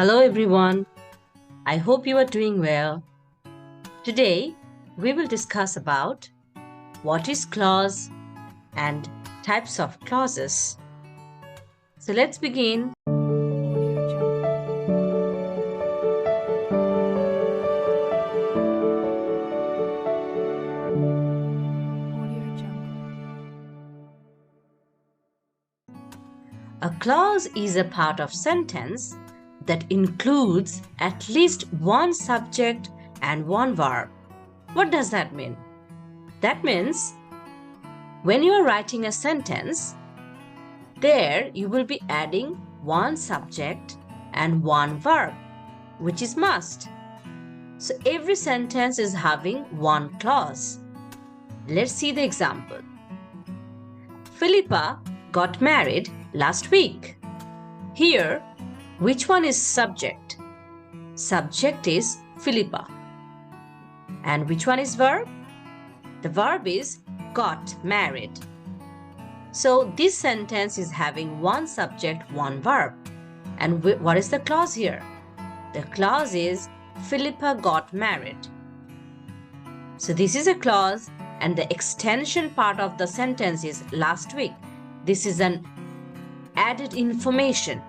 Hello everyone. I hope you are doing well. Today we will discuss about what is clause and types of clauses. So let's begin. A clause is a part of sentence that includes at least one subject and one verb. What does that mean? That means when you are writing a sentence, there you will be adding one subject and one verb, which is must. So every sentence is having one clause. Let's see the example. Philippa got married last week. Here, which one is subject? Subject is Philippa. And which one is verb? The verb is got married. So this sentence is having one subject, one verb. And what is the clause here? The clause is Philippa got married. So this is a clause and the extension part of the sentence is last week. This is an added information.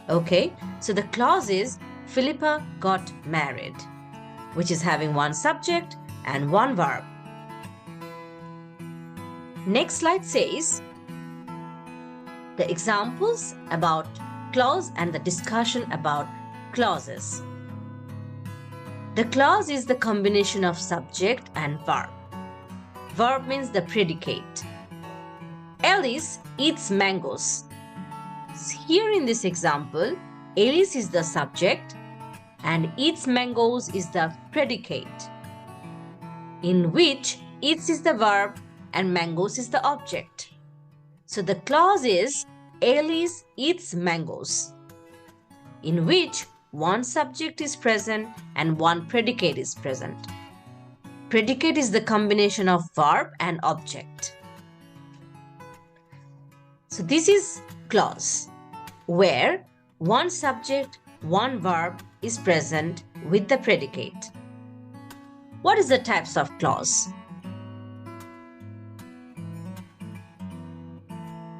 Okay, so the clause is Philippa got married, which is having one subject and one verb. Next slide says the examples about clause and the discussion about clauses. The clause is the combination of subject and verb. Verb means the predicate. Alice eats mangoes. Here in this example, Alice is the subject and eats mangoes is the predicate, in which eats is the verb and mangoes is the object. So the clause is Alice eats mangoes, in which one subject is present and one predicate is present. Predicate is the combination of verb and object. So this is clause, where one subject, one verb is present with the predicate. What is the types of clause?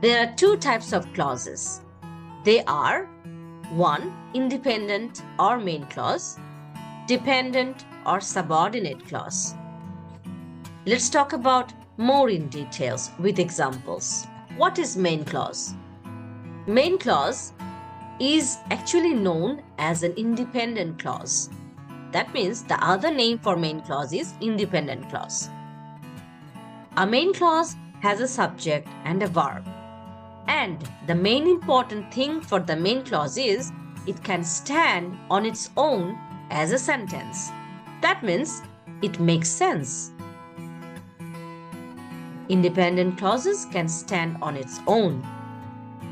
There are two types of clauses. They are 1. Independent or main clause, dependent or subordinate clause. Let's talk about more in details with examples. What is main clause? Main clause is actually known as an independent clause. That means the other name for main clause is independent clause. A main clause has a subject and a verb. And the main important thing for the main clause is it can stand on its own as a sentence. That means it makes sense. Independent clauses can stand on its own.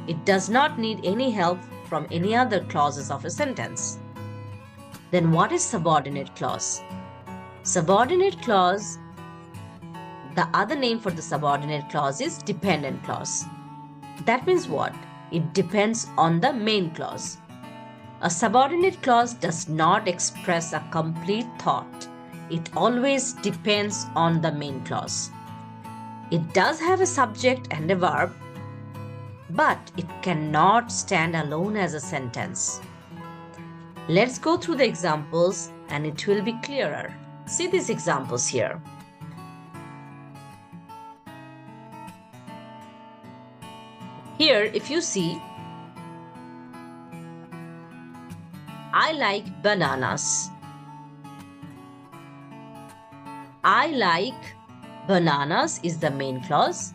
It does not need any help from any other clauses of a sentence. Then what is subordinate clause? Subordinate clause, the other name for the subordinate clause is dependent clause. That means what? It depends on the main clause. A subordinate clause does not express a complete thought. It always depends on the main clause. It does have a subject and a verb, but it cannot stand alone as a sentence. Let's go through the examples and it will be clearer. See these examples here. Here, if you see, I like bananas. I like bananas is the main clause,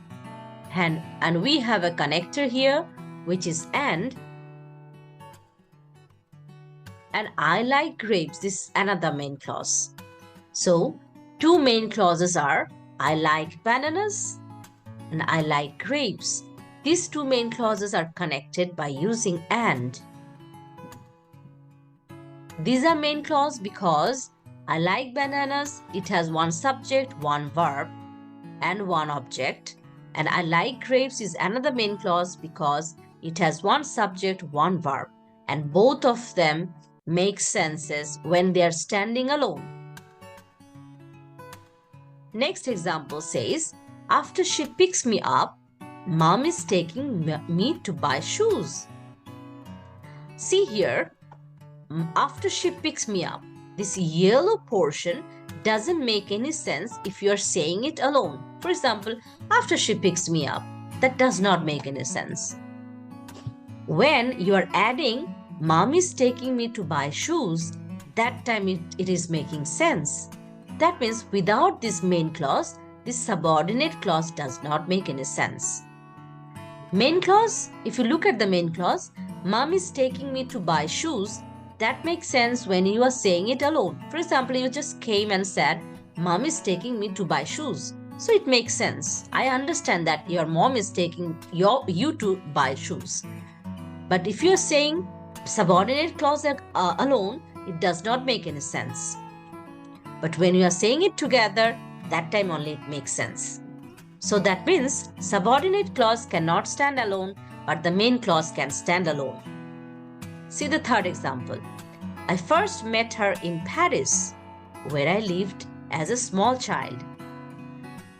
and we have a connector here which is and I like grapes, this is another main clause. So two main clauses are I like bananas and I like grapes. These two main clauses are connected by using and. These are main clause because I like bananas, it has one subject, one verb and one object, and I like grapes is another main clause because it has one subject, one verb and both of them make senses when they are standing alone. Next example says, after she picks me up, Mom is taking me to buy shoes. See here, after she picks me up, this yellow portion doesn't make any sense if you are saying it alone. For example, after she picks me up, that does not make any sense. When you are adding, Mom is taking me to buy shoes, that time it is making sense. That means without this main clause, this subordinate clause does not make any sense. Main clause, if you look at the main clause, Mom is taking me to buy shoes, that makes sense when you are saying it alone. For example, you just came and said, Mom is taking me to buy shoes. So it makes sense. I understand that your mom is taking you to buy shoes. But if you are saying subordinate clause alone, it does not make any sense. But when you are saying it together, that time only it makes sense. So that means subordinate clause cannot stand alone, but the main clause can stand alone. See the third example. I first met her in Paris, where I lived as a small child.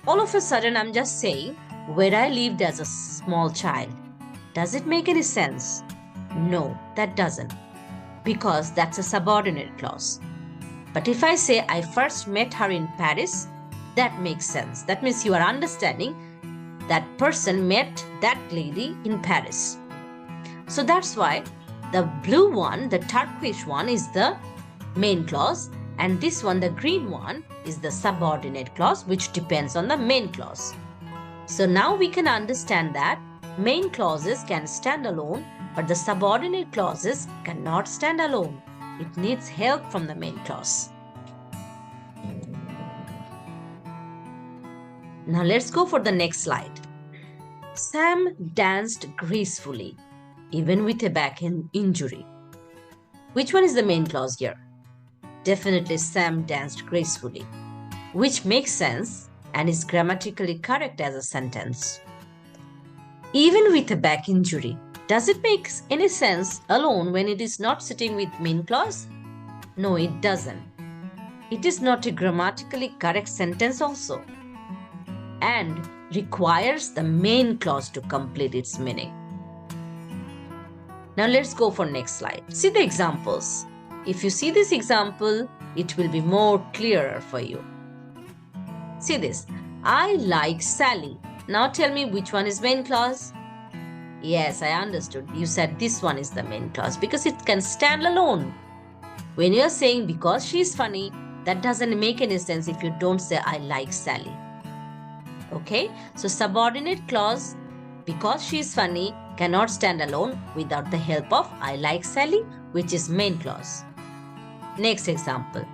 All of a sudden, I'm just saying where I lived as a small child. Does it make any sense? No, that doesn't, because that's a subordinate clause. But if I say I first met her in Paris, that makes sense. That means you are understanding that person met that lady in Paris. So that's why the blue one, the turquoise one, is the main clause, and this one, the green one, is the subordinate clause, which depends on the main clause. So now we can understand that main clauses can stand alone, but the subordinate clauses cannot stand alone. It needs help from the main clause. Now let's go for the next slide. Sam danced gracefully, even with a back injury. Which one is the main clause here? Definitely Sam danced gracefully, which makes sense and is grammatically correct as a sentence. Even with a back injury, does it make any sense alone when it is not sitting with main clause? No, it doesn't. It is not a grammatically correct sentence also, and requires the main clause to complete its meaning. Now let's go for next slide. See the examples. If you see this example, it will be more clearer for you. See this. I like Sally. Now tell me which one is main clause? Yes, I understood. You said this one is the main clause because it can stand alone. When you are saying because she is funny, that doesn't make any sense if you don't say I like Sally. Okay, so subordinate clause because she is funny cannot stand alone without the help of I like Sally, which is main clause. Next example.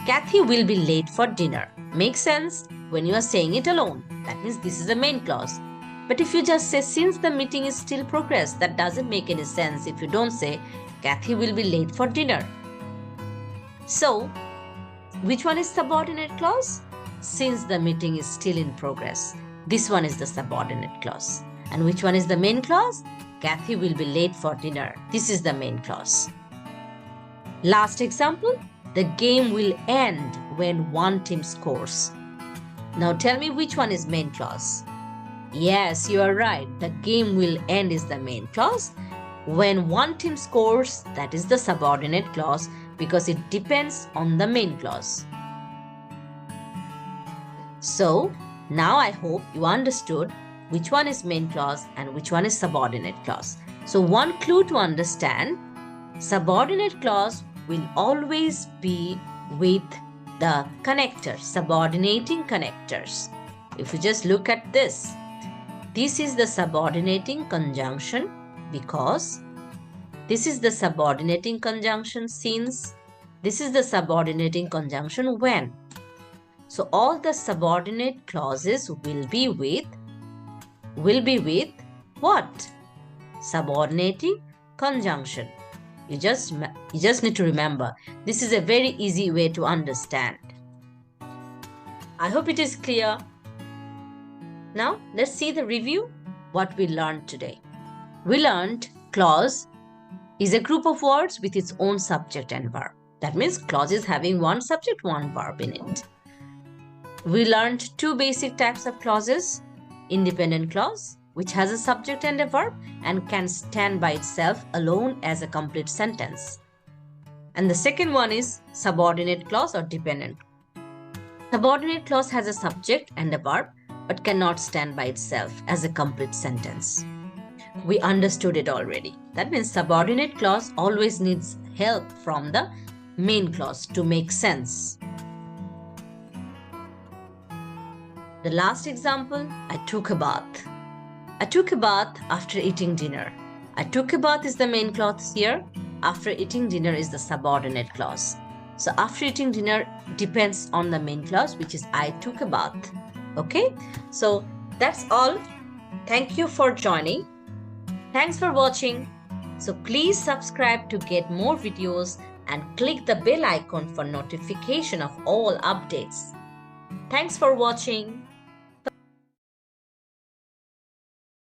Kathy will be late for dinner. Makes sense when you are saying it alone. That means this is the main clause. But if you just say since the meeting is still progress, that doesn't make any sense if you don't say Kathy will be late for dinner. So, which one is subordinate clause? Since the meeting is still in progress. This one is the subordinate clause. And which one is the main clause? Kathy will be late for dinner. This is the main clause. Last example. The game will end when one team scores. Now tell me which one is main clause. Yes, you are right. The game will end is the main clause. When one team scores, that is the subordinate clause because it depends on the main clause. So, now I hope you understood which one is main clause and which one is subordinate clause. So, one clue to understand, subordinate clause will always be with the connectors, subordinating connectors. If you just look at this is the subordinating conjunction because this is the subordinating conjunction since, this is the subordinating conjunction when. So all the subordinate clauses will be with what? Subordinating conjunction. You just need to remember. This is a very easy way to understand. I hope it is clear. Now let's see the review what we learned today. We learned clause, is a group of words with its own subject and verb. That means clause is having one subject, one verb in it. We learned two basic types of clauses. Independent clause, which has a subject and a verb and can stand by itself alone as a complete sentence. And the second one is subordinate clause or dependent. Subordinate clause has a subject and a verb but cannot stand by itself as a complete sentence. We understood it already. That means subordinate clause always needs help from the main clause to make sense. The last example, I took a bath. I took a bath after eating dinner. I took a bath is the main clause here. After eating dinner is the subordinate clause. So after eating dinner depends on the main clause, which is I took a bath. Okay, so that's all. Thank you for joining. Thanks for watching. So please subscribe to get more videos and click the bell icon for notification of all updates. Thanks for watching.